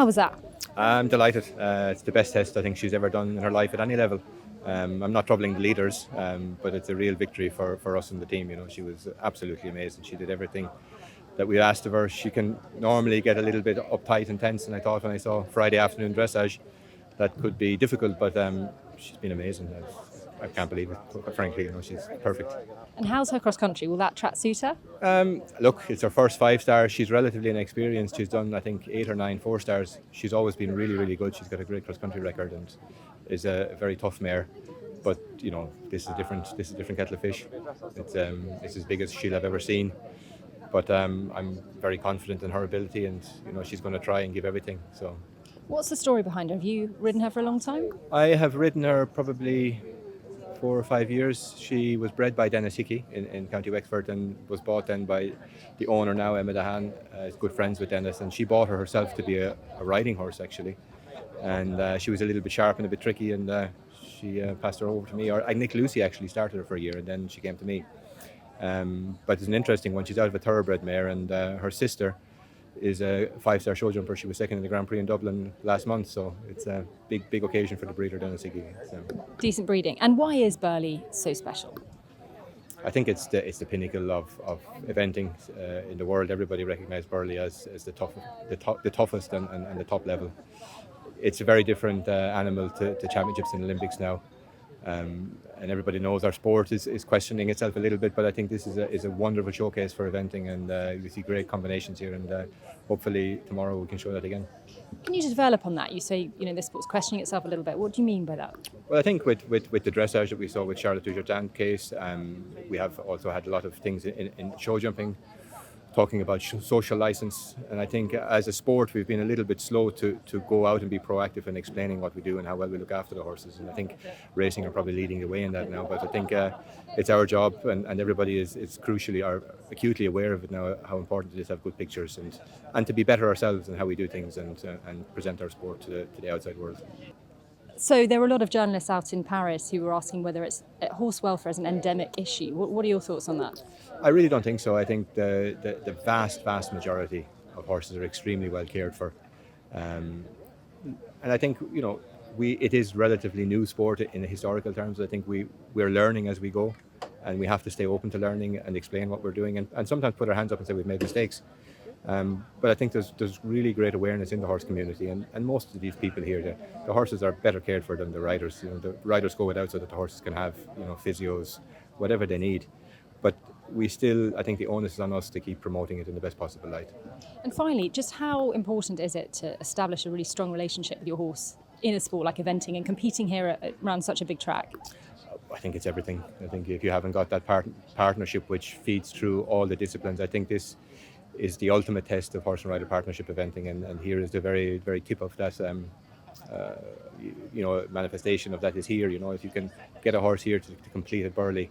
How was that? I'm delighted. It's the best test I think she's ever done in her life at any level. I'm not troubling the leaders, but it's a real victory for us and the team. You know, she was absolutely amazing. She did everything that we asked of her. She can normally get a little bit uptight and tense, and I thought when I saw Friday afternoon dressage, that could be difficult. But she's been amazing. I can't believe it. Quite frankly, you know, she's perfect. And how's her cross country? Will that track suit her? Look, it's her first 5-star. She's relatively inexperienced. She's done, I think, 8 or 9 4-stars. She's always been really, really good. She's got a great cross-country record and is a very tough mare. But you know, this is a different kettle of fish. It's as big as she'll have ever seen. But I'm very confident in her ability, and you know, she's going to try and give everything. So, What's the story behind her? Have you ridden her for a long time? I have ridden her probably 4 or 5 years. She was bred by Dennis Hickey in County Wexford and was bought then by the owner now, Emma Dahan, is good friends with Dennis, and she bought her herself to be a riding horse actually. And she was a little bit sharp and a bit tricky, and she passed her over to me. Or Nick Lucy actually started her for a year, and then she came to me. But it's an interesting one. She's out of a thoroughbred mare, and her sister is a 5-star show jumper. She was second in the Grand Prix in Dublin last month, so it's a big occasion for the breeder, Dennis Hickey. Decent breeding. And why is Burghley so special? I think it's the pinnacle of eventing in the world. Everybody recognises Burghley as the toughest and the top level. It's a very different animal to championships and Olympics now. And everybody knows our sport is questioning itself a little bit, but I think this is a wonderful showcase for eventing, and we see great combinations here, and hopefully tomorrow we can show that again. Can you just develop on that? You say, this sport's questioning itself a little bit. What do you mean by that? Well, I think with the dressage that we saw with Charlotte Dujardin case, we have also had a lot of things in show jumping, talking about social license, and I think as a sport we've been a little bit slow to go out and be proactive in explaining what we do and how well we look after the horses, and I think racing are probably leading the way in that now, but I think it's our job, and everybody is crucially are acutely aware of it now, how important it is to have good pictures and to be better ourselves in how we do things and present our sport to the outside world. So there were a lot of journalists out in Paris who were asking whether horse welfare is an endemic issue. What are your thoughts on that? I really don't think so. I think the vast majority of horses are extremely well cared for. And I think, it is relatively new sport in historical terms. I think we're learning as we go, and we have to stay open to learning and explain what we're doing, and sometimes put our hands up and say we've made mistakes. But I think there's really great awareness in the horse community, and most of these people here, the horses are better cared for than the riders. The riders go without so that the horses can have physios, whatever they need. But I think the onus is on us to keep promoting it in the best possible light. And finally, just how important is it to establish a really strong relationship with your horse in a sport like eventing and competing here around such a big track? I think it's everything. I think if you haven't got that partnership which feeds through all the disciplines, I think this is the ultimate test of horse and rider partnership eventing, and here is the very, very tip of that. Manifestation of that is here. If you can get a horse here to complete at Burghley,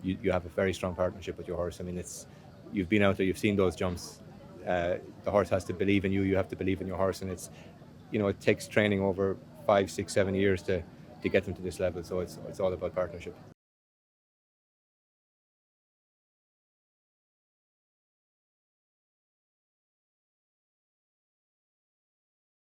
you have a very strong partnership with your horse. I mean, you've been out there, you've seen those jumps. The horse has to believe in you. You have to believe in your horse, and it takes training over 5, 6, 7 years to get them to this level. So it's all about partnership.